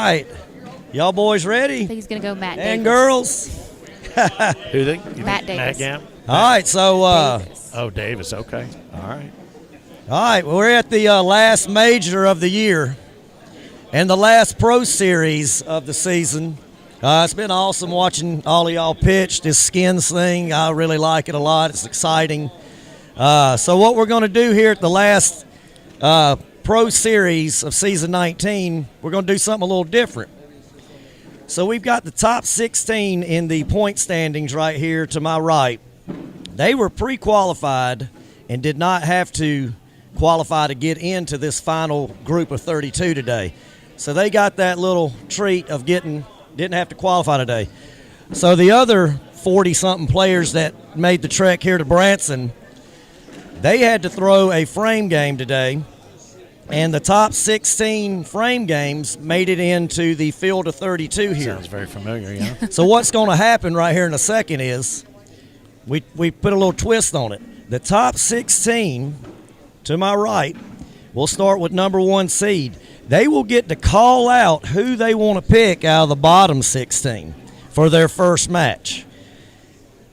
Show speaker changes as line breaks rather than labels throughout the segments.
right. Y'all boys ready?
I think he's going to go Matt Davis.
And girls?
Who think?
Matt Davis.
Matt Gam?
All right, so
Davis.
Oh, Davis. Okay. All right.
all right, we're at the last major of the year and the last pro series of the season. It's been awesome watching all of y'all pitch this skins thing. I really like it a lot. It's exciting. So what we're going to do here at the last pro series of season 19, we're going to do something a little different. So we've got the top 16 in the point standings right here to my right. They were pre-qualified and did not have to qualify to get into this final group of 32 today. So they got that little treat of didn't have to qualify today. So the other 40-something players that made the trek here to Branson, they had to throw a frame game today, and the top 16 frame games made it into the field of 32 here.
Sounds very familiar, yeah.
So what's going to happen right here in a second is we put a little twist on it. The top 16 to my right, we'll start with number 1 seed. They will get to call out who they want to pick out of the bottom 16 for their first match.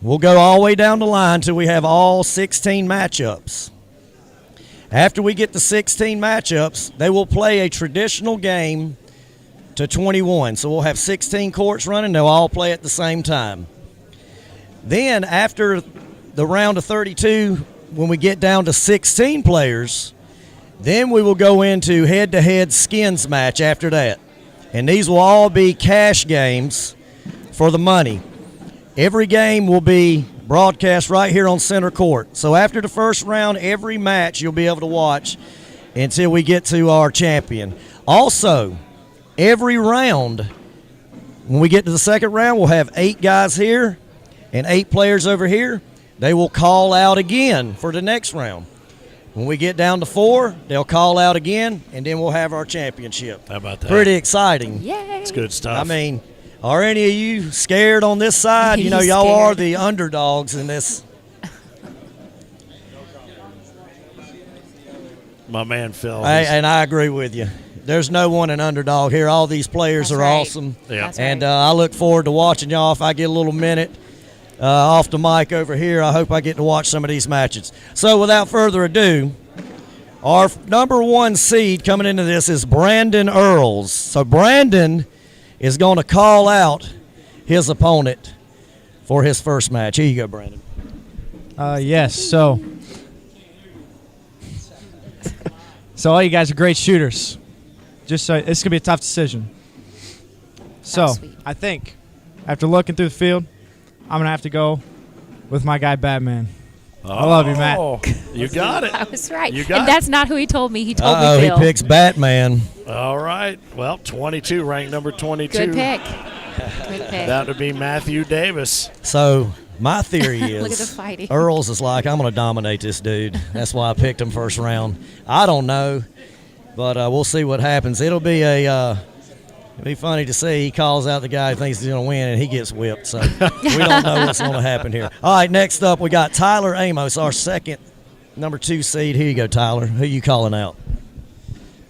We'll go all the way down the line until we have all 16 matchups. After we get the 16 matchups, they will play a traditional game to 21. So we'll have 16 courts running. They'll all play at the same time. Then after the round of 32, when we get down to 16 players, then we will go into head-to-head skins match after that. And these will all be cash games for the money. Every game will be broadcast right here on center court. So after the first round, every match you'll be able to watch until we get to our champion. Also, every round, when we get to the second round, we'll have 8 guys here and 8 players over here. They will call out again for the next round. When we get down to 4, they'll call out again, and then we'll have our championship.
How about that?
Pretty exciting.
Yay.
It's good stuff.
I mean, are any of you scared on this side? You know,
He's
y'all
scared.
are the underdogs in this.
My man Phil.
And I agree with you. There's no one an underdog here. All these players
That's
are
right.
awesome.
Yeah.
That's
And
right.
I look forward to watching y'all. If I get a little minute off the mic over here, I hope I get to watch some of these matches. So without further ado, our number 1 seed coming into this is Brandon Earls. So Brandon is going to call out his opponent for his first match. Here you go, Brandon.
Yes. So all you guys are great shooters. Just so it's gonna be a tough decision. So
sweet.
I think after looking through the field, I'm gonna have to go with my guy Batman. I love you, Matt.
Oh, you got it.
I was right.
You got
And that's not who he told me. He told
Uh-oh,
me
he
Phil.
picks Batman.
All right. Well, 22, ranked number 22.
Good pick. Good pick.
That would be Matthew Davis.
So my theory is
Look at the fighting.
Earls is like, I'm going to dominate this dude. That's why I picked him first round. I don't know, but we'll see what happens. It'll be it'll be funny to see. He calls out the guy who thinks he's going to win, and he gets whipped. So we don't know what's going to happen here. All right, next up we got Tyler Amos, our second number 2 seed. Here you go, Tyler. Who you calling out?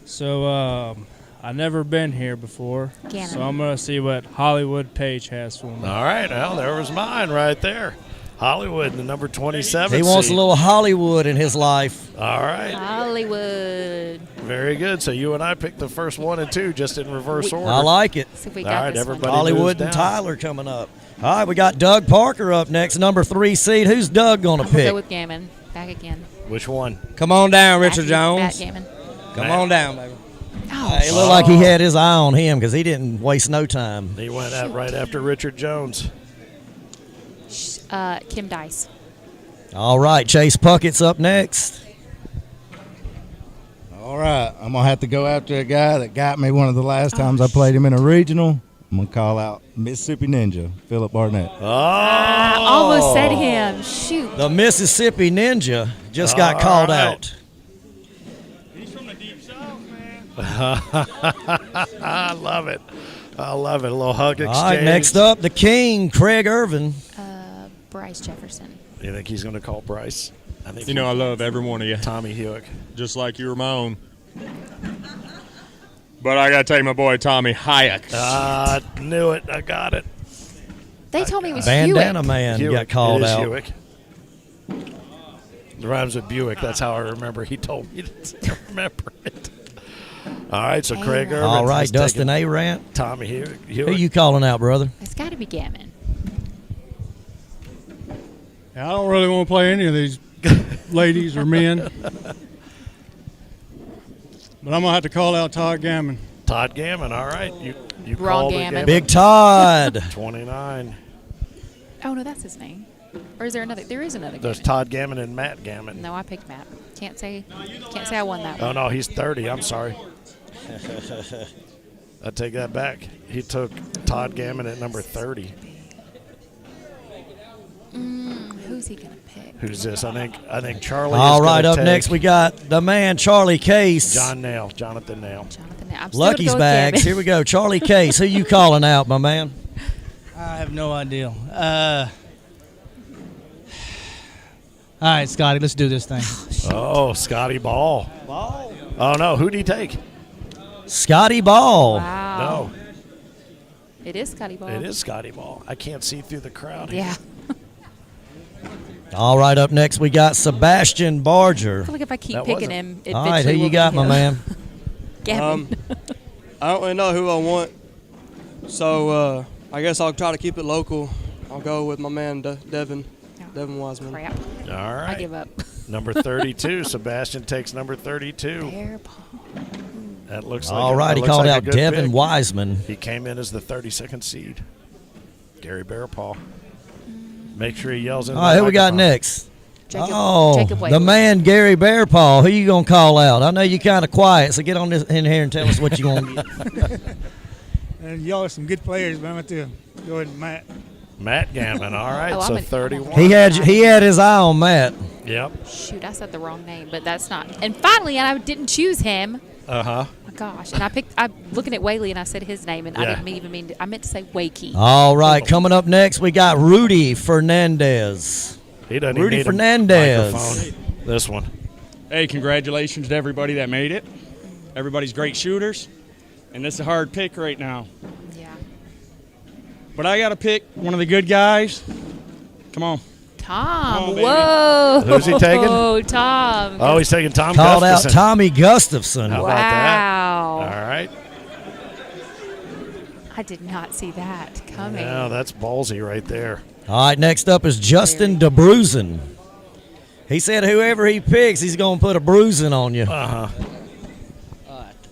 So I've never been here before,
Gannon.
so I'm going to see what Hollywood Page has for me.
All right. Well, there was mine right there. Hollywood, the number 27
He wants a
seed.
little Hollywood in his life.
All right.
Hollywood.
Very good. So you and I picked the first 1 and 2 just in reverse order.
I like it.
So we
All
got
right,
this
everybody.
one.
Hollywood
moves
and
down.
Tyler coming up. All right, we got Doug Parker up next, number 3 seed. Who's Doug going to
I'm gonna
pick?
go with Gammon. Back again.
Which one?
Come on down, Richard
Matt
Jones.
Gammon.
Come on down, baby.
Oh,
It looked like he had his eye on him because he didn't waste no time.
He went out right after Richard Jones.
Kim Dice.
All right, Chase Puckett's up next.
All right, I'm going to have to go after a guy that got me one of the last times I played him in a regional. I'm going to call out Mississippi Ninja, Philip Barnett.
Oh.
I almost said him. Shoot.
The Mississippi Ninja just got called
right.
out.
He's from the deep south, man.
I love it. I love it. A little hug exchange.
All right, next up, the King, Craig Irvin.
Bryce Jefferson.
You think he's going to call Bryce? I think
You know I love every one of you,
Tommy Hewick.
just like you were my own. But I got to take my boy Tommy Hayek.
Knew it. I got it.
They told me it was
Bandana
Hewitt.
Man
Hewitt.
got called
It is
out.
Hewitt. It rhymes with Buick. That's how I remember. He told me to remember it. All right, so Craig Irvin.
All right, Dustin Arant.
Tommy Hewitt.
Who you calling out, brother?
It's got to be Gammon.
Yeah, I don't really want to play any of these ladies or men. But I'm going to have to call out Todd Gammon.
Todd Gammon. All right. You
Wrong
called it,
Gammon.
Big Todd.
29.
Oh, no, that's his name. Or is there another? There is another
There's
Gammon.
Todd Gammon and Matt Gammon.
No, I picked Matt. Can't say I won that
Oh,
one.
no, he's 30. I'm sorry. I take that back. He took Todd Gammon at number 30.
Who's he going to pick?
Who's this? I think Charlie.
All
is
right,
gonna
up
take
next we got the man Charlie Case.
Jonathan Nail.
Jonathan, I'm still gonna
Lucky's
go with
bags.
Gammon.
Here we go. Charlie Case. Who you calling out, my man?
I have no idea. All right, Scotty, let's do this thing.
Oh, Scotty Ball. Oh, no. Who'd he take?
Scotty Ball.
Wow.
No,
It is Scotty Ball.
it is Scotty Ball. I can't see through the crowd here.
Yeah.
All right, up next we got Sebastian Barger.
I feel like if I keep
That
picking
wasn't-
him,
All right, who
eventually
you
we'll
got,
get
my
him.
man?
Gammon.
I don't really know who I want, so I guess I'll try to keep it local. I'll go with my man Devin Wiseman.
Crap.
All right.
I give up.
Number 32. Sebastian takes number 32.
Bear Paul.
That looks like
All right, he
looks
called
like a
out
good
Devin
pick.
Wiseman.
He came in as the 32nd seed. Gary Bearpaw. Make sure he yells in.
All right, who we got next?
Jacob
the man Gary Bearpaw. Who you gonna call out? I know you kind of quiet, so get on this in here and tell us what you gonna get.
And y'all are some good players, but I'm going to go ahead and Matt.
Matt Gammon. All right,
Oh,
so
I'm
31.
He had his eye on Matt.
Yep.
Shoot, I said the wrong name, but that's not. And finally, I didn't choose him.
Uh-huh.
Oh my gosh! And I'm looking at Whaley, and I said his name, and I
Yeah.
didn't even mean. I meant to say Wakey.
All right, coming up next we got Rudy Fernandez.
He doesn't
Rudy
even need
Fernandez.
a microphone. This one.
Hey, congratulations to everybody that made it. Everybody's great shooters, and this is a hard pick right now.
Yeah.
But I got to pick one of the good guys. Come on.
Tom.
on, baby.
Whoa.
Who's he taking?
Oh, Tom.
Oh, he's taking Tom
Called out
Gustafson.
Tommy Gustafson.
How about that?
Wow.
All right.
I did not see that coming.
Yeah, that's ballsy right there.
All right, next up is Justin DeBruzen. He said whoever he picks, he's going to put a bruising on you.
Uh-huh.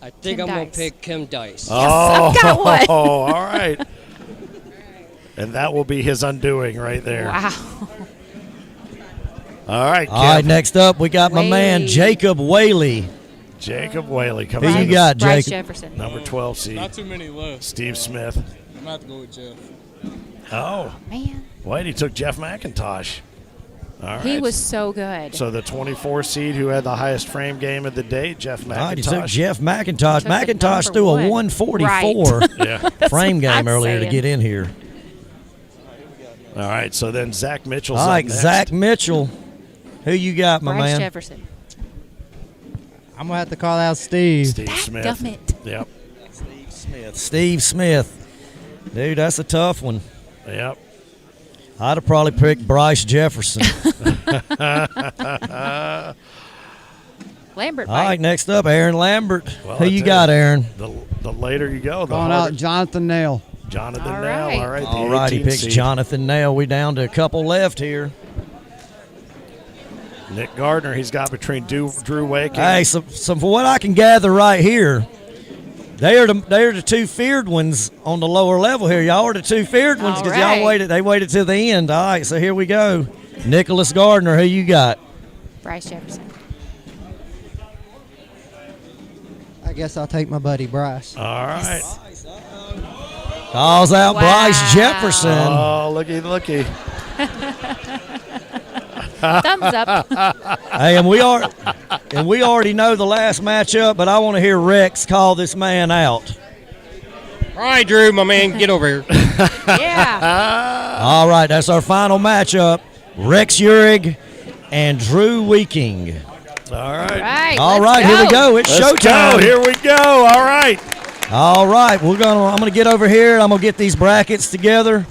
I think
Kim
I'm going
Dice.
to pick Kim Dice.
Oh,
I've got one.
all right. And that will be his undoing right there.
Wow.
All right,
All right,
Kim.
next up we got my man
Whaley.
Jacob Whaley.
Jacob Whaley coming
Who
in
you
as
got,
Bryce
Jacob?
Jefferson.
number 12 seed.
Not too many left.
Steve Smith.
I'm going to have to go with Jeff.
Oh,
Man,
wait, he took Jeff McIntosh. All right.
he was so good.
So the 24 seed who had the highest frame game of the day, Jeff
All right, he took
McIntosh.
Jeff McIntosh.
Took the
McIntosh
number
threw a
one.
144
Yeah.
frame
what I'm
game earlier to
saying.
get in here.
All right, so then Zach Mitchell's
All
up
right,
next.
Zach Mitchell. Who you got, my
Bryce
man?
Jefferson.
I'm gonna have to call out Steve.
Steve Smith.
Gummit.
Yep.
Steve Smith. Dude, that's a tough one.
Yep.
I'd have probably picked Bryce Jefferson.
Lambert.
All right, next up, Aaron Lambert.
Well,
Who
I
you
tell
got, Aaron?
The later you go, the
Calling
harder.
out Jonathan Nail.
Jonathan
All
Nail.
right.
All right, the
All right, he
18
picks
seed.
Jonathan Nail. We down to a couple left here.
Nick Gardner, he's got between Drew Wake
Hey,
and
so from what I can gather right here, they are the two feared ones on the lower level here. Y'all are the two feared ones
All
because
right.
y'all waited. They waited till the end. All right, so here we go. Nicholas Gardner, who you got?
Bryce Jefferson.
I guess I'll take my buddy Bryce.
all right.
Calls out
Wow.
Bryce Jefferson.
Oh, looky.
Thumbs up.
Hey, and we already know the last matchup, but I want to hear Rex call this man out.
All right, Drew, my man, get over here.
Yeah.
All right, that's our final matchup. Rex Urig and Drew Weeking.
All right.
Right.
All
let's
right, here we go. It's
Let's
showtime.
go. Here we go. All right.
All right, I'm gonna get over here. I'm gonna get these brackets together,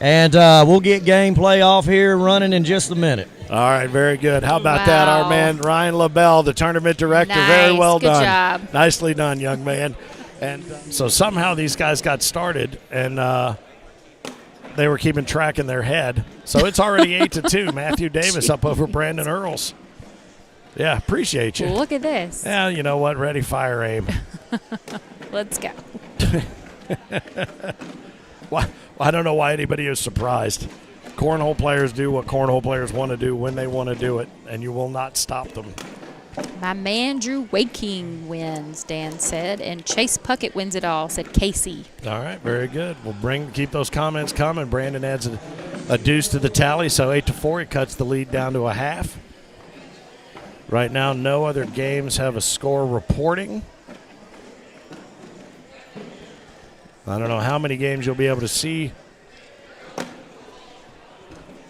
and we'll get gameplay off here running in just a minute.
All right, very good. How about that, our man Ryan LaBelle, the tournament director? Very well
Good
done.
job.
Nicely done, young man. And so somehow these guys got started, and they were keeping track in their head. So it's already 8-2. Matthew Davis up over Brandon Earls. Yeah, appreciate you.
Look at this.
Yeah, you know what? Ready, fire, aim.
Let's go.
Well, I don't know why anybody is surprised. Cornhole players do what cornhole players want to do when they want to do it, and you will not stop them.
My man Drew Waking wins, Dan said, and Chase Puckett wins it all, said Casey.
All right, very good. We'll keep those comments coming. Brandon adds a deuce to the tally, so 8-4. He cuts the lead down to a half. Right now, no other games have a score reporting. I don't know how many games you'll be able to see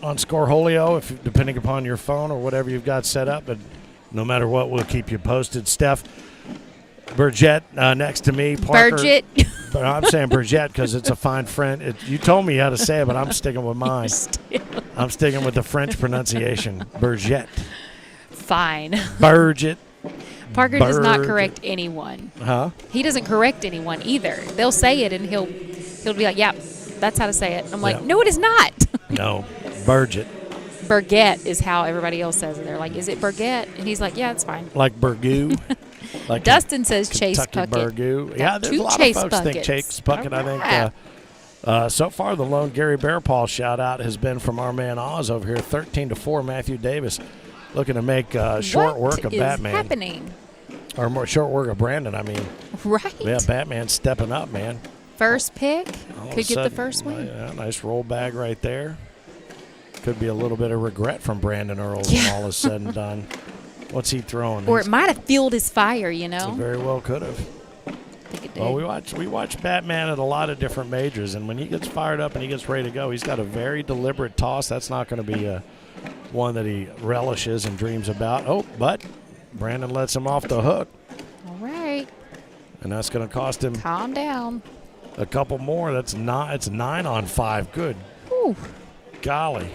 on Scoreholio, depending upon your phone or whatever you've got set up, but no matter what, we'll keep you posted. Steph Burgett next to me. Parker,
Burgett.
But I'm saying Burgett because it's a fine French. You told me how to say it, but I'm sticking with mine. I'm sticking with the French pronunciation. Burgett.
Fine.
Burgett.
Parker does not correct anyone.
Huh?
He doesn't correct anyone either. They'll say it, and he'll be like, "Yeah, that's how to say it." I'm like,
Yeah.
"No, it is not."
No, Burgett.
Burgett is how everybody else says it. They're like, "Is it Burgett?" And he's like, "Yeah, it's fine."
Like Burgoo. Like
Dustin says Chase
Kentucky
Puckett.
Burgoo.
Got
Yeah, there's
two
a lot
Chase
of folks think
Pucketts.
Chase Puckett.
All
I think so far the lone Gary Bearpaw shout out has been from our man Oz over here. 13-4. Matthew Davis looking to make short work of Batman.
What is happening?
Or more short work of Brandon, I mean.
Right.
Yeah, Batman stepping up, man.
First pick.
All of
Could
a
get the
sudden,
first win.
Yeah, nice roll bag right there. Could be a little bit of regret from Brandon Earls
Yeah.
when all is said and done. What's he throwing?
Or it might have fueled his fire, you know?
It very well could have.
I think it did.
Well, we watch Batman at a lot of different majors, and when he gets fired up and he gets ready to go, he's got a very deliberate toss. That's not going to be one that he relishes and dreams about. Oh, but Brandon lets him off the hook,
All right.
and that's going to cost him
Calm down.
a couple more. It's 9 on 5. Good
Whew.
golly.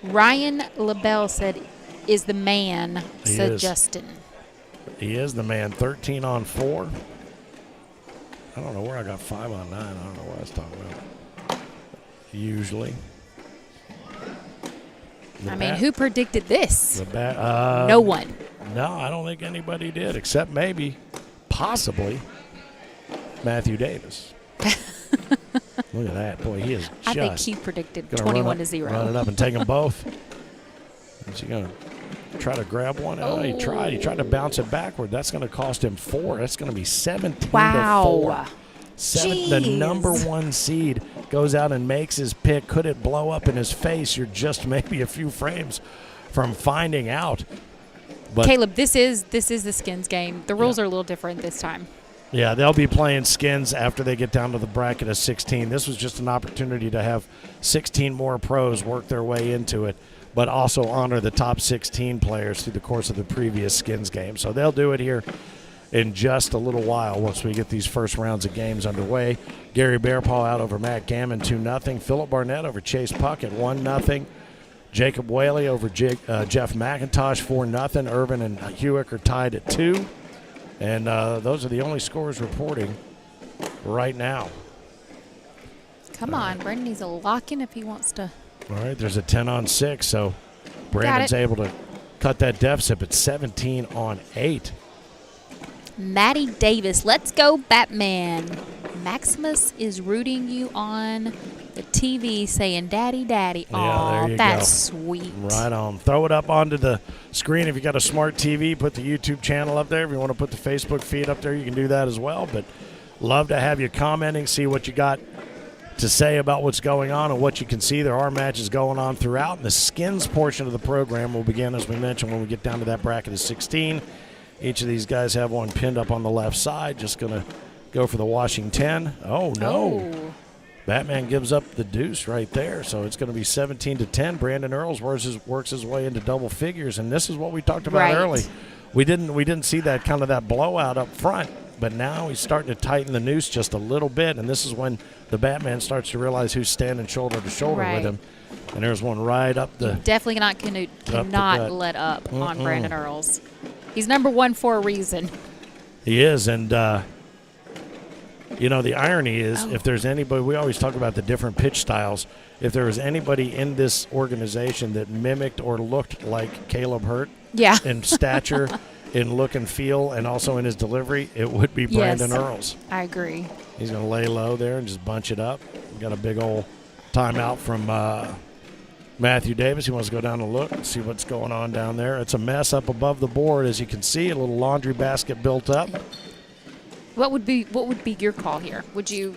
Ryan LaBelle said, "Is the man,"
He
said
is.
Justin.
He is the man. 13 on 4. I don't know where I got 5 on 9. I don't know what I was talking about. Usually.
I mean, who predicted this?
No
one.
No, I don't think anybody did, except maybe, possibly, Matthew Davis. Look at that. Boy, he is just
I think he predicted
gonna
21-0.
Run it up and take them both. Is he going to try to grab one? Oh, he tried. He tried to bounce it backward. That's going to cost him 4. That's going to be 17-4.
Wow.
The number 1 seed goes out and makes his pick. Could it blow up in his face? You're just maybe a few frames from finding out. But
Caleb, this is the Skins game. The rules are a little different this time.
yeah, they'll be playing Skins after they get down to the bracket of 16. This was just an opportunity to have 16 more pros work their way into it, but also honor the top 16 players through the course of the previous Skins game. So they'll do it here in just a little while once we get these first rounds of games underway. Gary Bearpaw out over Matt Gammon 2-0. Philip Barnett over Chase Puckett 1-0. Jacob Whaley over Jeff McIntosh 4-0. Irvin and Hewick are tied at 2. And those are the only scores reporting right now.
Come on, Brendan needs a lock in if he wants to.
All right, there's a 10 on 6, so Brandon's able to cut that deficit at 17 on 8.
Maddie Davis, let's go Batman. Maximus is rooting you on the TV saying, "Daddy, Daddy."
Yeah, there you
that's
go.
sweet.
Right on. Throw it up onto the screen. If you got a smart TV, put the YouTube channel up there. If you want to put the Facebook feed up there, you can do that as well. But love to have you commenting, see what you got to say about what's going on and what you can see. There are matches going on throughout. And the Skins portion of the program will begin, as we mentioned, when we get down to that bracket of 16. Each of these guys have one pinned up on the left side. Just going to go for the Washington. Oh, no.
Oh.
Batman gives up the deuce right there, so it's going to be 17-10. Brandon Earls works his way into double figures, and this is what we talked about early. We didn't see that kind of that blowout up front but now he's starting to tighten the noose just a little bit, and this is when the Batman starts to realize who's standing shoulder to shoulder
Right.
with him. And there's one right up the
Definitely cannot
gut.
let up on Brandon Earls. He's number one for a reason.
He is, and the irony is, if there's anybody, we always talk about the different pitch styles. If there was anybody in this organization that mimicked or looked like Caleb Hurt
Yeah.
in stature, in look and feel, and also in his delivery, it would be Brandon
Yes.
Earls.
I agree.
He's going to lay low there and just bunch it up. We got a big old timeout from Matthew Davis. He wants to go down and look and see what's going on down there. It's a mess up above the board, as you can see. A little laundry basket built up.
What would be your call here? Would you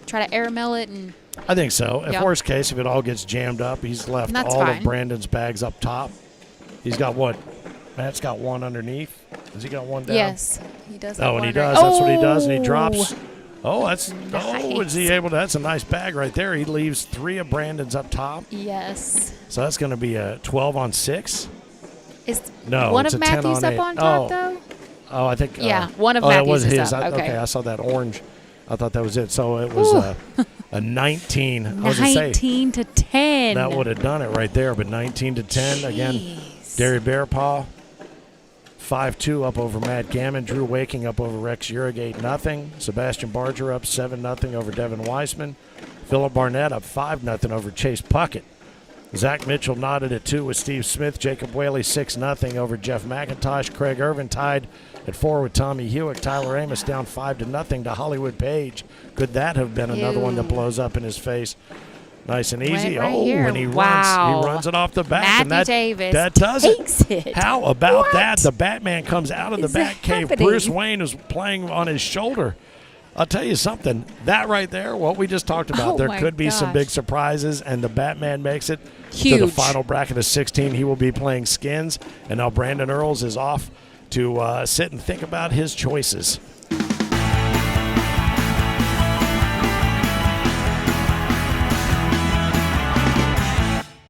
try to airmail it and
I think so. If
Yeah.
worst case, if it all gets jammed up, he's left
That's
all
fine.
of Brandon's bags up top. He's got what? Matt's got one underneath. Has he got one down?
Yes, he does.
Oh,
have
and he
one
does.
right-
That's what he does, and he
Oh!
drops. Oh, is he
Nice.
able to? That's a nice bag right there. He leaves 3 of Brandon's up top.
Yes.
So that's going to be a 12 on 6.
Is
No,
one
it's
of
a 10
Matthew's
on
up
8.
on top
Oh.
though?
Oh, I think.
Yeah, one of
that
Matthew's
was
is
his.
up. Okay.
I saw that orange. I thought that was it. So it was a 19. I was gonna say,
19 to 10.
that would have done it right there, but 19 to 10 again.
Jeez.
Derry Bearpaw, 5-2 up over Matt Gammon. Drew Waking up over Rex Urigate, nothing. Sebastian Barger up 7-0 over Devin Weissman. Philip Barnett up 5-0 over Chase Puckett. Zach Mitchell nodded at 2 with Steve Smith. Jacob Whaley 6-0 over Jeff McIntosh. Craig Irvin tied at 4 with Tommy Hewitt. Tyler Amos down 5-0 to Hollywood Page. Could that have been another one that blows up in his face? Nice and easy.
Went right here.
And he
Wow.
runs it off the back.
Matthew
and that,
Davis
that does it.
takes it.
How about
What
that? The Batman comes out of the
is that
bat cave.
happening?
Bruce Wayne is playing on his shoulder. I'll tell you something. That right there, what we just talked about,
Oh
there
my
could be some
gosh.
big surprises, and the Batman makes it to the
Huge.
final bracket of 16. He will be playing Skins, and now Brandon Earls is off to sit and think about his choices.